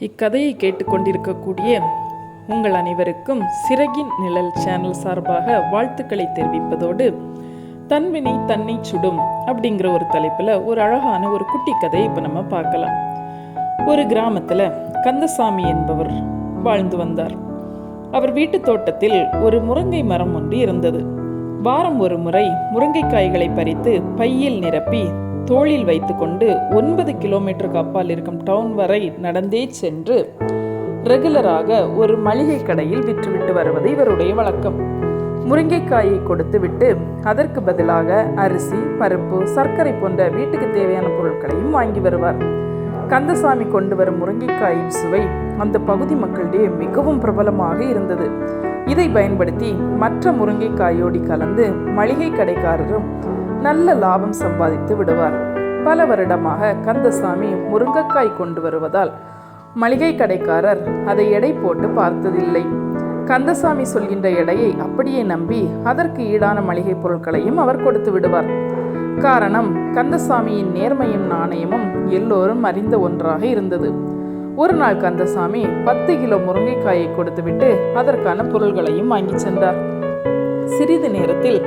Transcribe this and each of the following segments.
இக்கதையை கேட்டுக்கொண்டிருக்கக்கூடிய உங்கள் அனைவருக்கும் சிறகின் நிழல் சேனல் சார்பாக வாழ்த்துக்களை தெரிவிப்பதோடு தன்வினை தன்னை சுடும் அப்படிங்கிற ஒரு தலைப்பில் ஒரு அழகான ஒரு குட்டி கதையை இப்போ நம்ம பார்க்கலாம். ஒரு கிராமத்தில் கந்தசாமி என்பவர் வாழ்ந்து வந்தார். அவர் வீட்டு தோட்டத்தில் ஒரு முருங்கை மரம் ஒன்று இருந்தது. வாரம் ஒரு முறை முருங்கைக்காய்களை பறித்து பையில் நிரப்பி தோளில் வைத்துக்கொண்டு 9 கிலோமீட்டருக்கு அப்பால் இருக்கும் டவுன் வரை நடந்தே சென்று ரெகுலராக ஒரு மளிகை கடையில் விற்றுவிட்டு வருவது இவருடைய வழக்கம். முருங்கைக்காயை கொடுத்து விட்டு அதற்கு பதிலாக அரிசி, பருப்பு, சர்க்கரை போன்ற வீட்டுக்கு தேவையான பொருட்களையும் வாங்கி வருவார். கந்தசாமி கொண்டு வரும் முருங்கைக்காயின் சுவை அந்த பகுதி மக்களிடையே மிகவும் பிரபலமாக இருந்தது. இதை பயன்படுத்தி மற்ற முருங்கைக்காயோடி கலந்து மளிகை கடைக்காரரும் நல்ல லாபம் சம்பாதித்து விடுவார். பல வருடமாக கந்தசாமி முருங்கைக்காய் கொண்டு வருவதால் மளிகை கடைக்காரர் அதை எடை போட்டு பார்த்ததில்லை. கந்தசாமி சொல்கின்ற எடையை அப்படியே நம்பி அதற்கு ஈடான மளிகை பொருட்களையும் அவர் கொடுத்து விடுவார். காரணம், கந்தசாமியின் நேர்மையும் நாணயமும் எல்லோரும் அறிந்த ஒன்றாக இருந்தது. ஒரு நாள் கந்தசாமி 10 கிலோ முருங்கைக்காயை கொடுத்துவிட்டு அதற்கான பொருள்களையும் வாங்கி சென்றார். சிறிது நேரத்தில்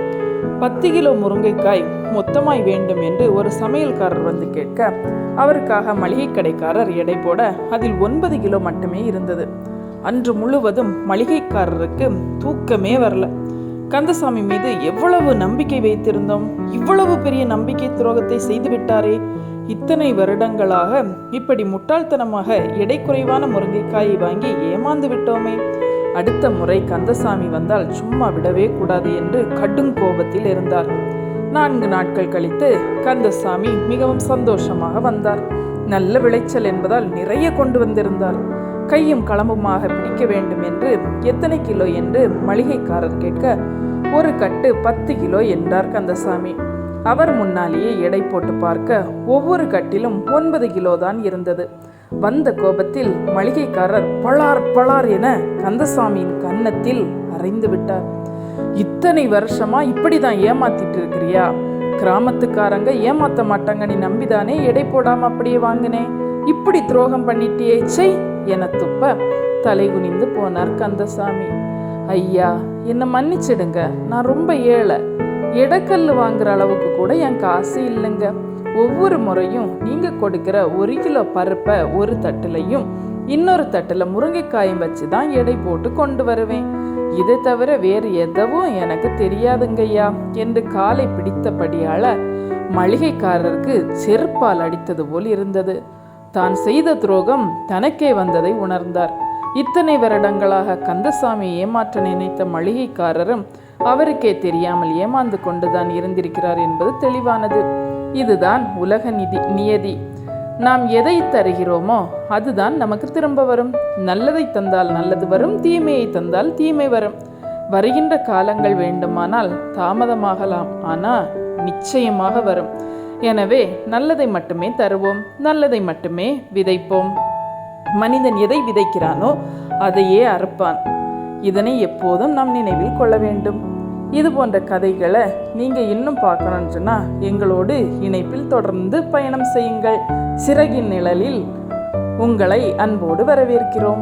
10 கிலோ முருங்கைக்காய் மொத்தமாய் வேண்டும் என்று ஒரு சமையல்காரர் வந்து கேட்க அவருக்காக மளிகை கடைக்காரர் எடை போட அதில் 9 கிலோ மட்டுமே இருந்தது. அன்று முழுவதும் மளிகைக்காரருக்கு தூக்கமே வரல. கந்தசாமி மீது எவ்வளவு நம்பிக்கை வைத்திருந்தோம், இவ்வளவு பெரிய நம்பிக்கை துரோகத்தை செய்துவிட்டாரே, இத்தனை வருடங்களாக இப்படி முட்டாள்தனமாக எடை குறைவான முருங்கைக்காயை வாங்கி ஏமாந்து விட்டோமே. அடுத்த முறை கந்தசாமி வந்தால் சும்மா விடவே கூடாது என்று கடும் கோபத்தில் இருந்தார். 4 நாட்கள் கழித்து கந்தசாமி மிகவும் சந்தோஷமாக வந்தார். நல்ல விளைச்சல் என்பதால் நிறைய கொண்டு வந்திருந்தார். கையும் களம்புமாக பிடிக்க வேண்டும் என்று எத்தனை கிலோ என்று மளிகைக்காரர் கேட்க ஒரு கட்டு 10 கிலோ என்றார் கந்தசாமி. அவர் முன்னாலேயே எடை போட்டு பார்க்க ஒவ்வொரு கட்டிலும் 9 கிலோ தான் இருந்தது. வந்த கோபத்தில் மளிகைக்காரர் பளார் பளார் என கந்தசாமியின் கன்னத்தில் அறைந்து விட்டார். இத்தனை வருஷமா இப்படிதான் ஏமாத்திட்டு இருக்கிறியா? கிராமத்துக்காரங்க ஏமாத்த மாட்டாங்க, நீ நம்பிதானே எடை போடாம அப்படியே வாங்கினேன், இப்படி துரோகம் பண்ணிட்டியே செய் என துப்ப தலை குனிந்து போனார் கந்தசாமி. ஐயா, என்னை மன்னிச்சிடுங்க, நான் ரொம்ப ஏழை, எடைக்கல் வாங்குற அளவுக்கு கூட என் காசு இல்லைங்க. ஒவ்வொரு முறையும் நீங்க கொடுக்கிற 1 கிலோ பருப்பை ஒரு தட்டுலையும் இன்னொரு தட்டுல முருங்கைக்காயும் வச்சு தான் எடை போட்டு கொண்டு வருவேன். இதை தவிர வேறு எதுவும் எனக்கு தெரியாதுங்கய்யா என்று காலை பிடித்தபடியால மளிகைக்காரருக்கு செருப்பால் அடித்தது போல் இருந்தது. தான் செய்த துரோகம் தனக்கே வந்ததை உணர்ந்தார். இத்தனை வருடங்களாக கந்தசாமி ஏமாற்ற நினைத்த மளிகைக்காரரும் அவருக்கே தெரியாமல் ஏமாந்து கொண்டுதான் இருந்திருக்கிறார் என்பது தெளிவானது. இதுதான் உலக நியதி. நாம் எதை தருகிறோமோ அதுதான் நமக்கு திரும்ப வரும். நல்லதை தந்தால் நல்லது வரும், தீமையை தந்தால் தீமை வரும். வருகின்ற காலங்கள் வேண்டுமானால் தாமதமாகலாம், ஆனால் நிச்சயமாக வரும். எனவே நல்லதை மட்டுமே தருவோம், நல்லதை மட்டுமே விதைப்போம். மனிதன் எதை விதைக்கிறானோ அதையே அறுப்பான். இதனை எப்போதும் நாம் நினைவில் கொள்ள வேண்டும். இது போன்ற கதைகளை நீங்கள் இன்னும் பார்க்கணும்னு சொன்னால் எங்களோடு இணைப்பில் தொடர்ந்து பயணம் செய்யுங்கள். சிறகின் நிழலில் உங்களை அன்போடு வரவேற்கிறோம்.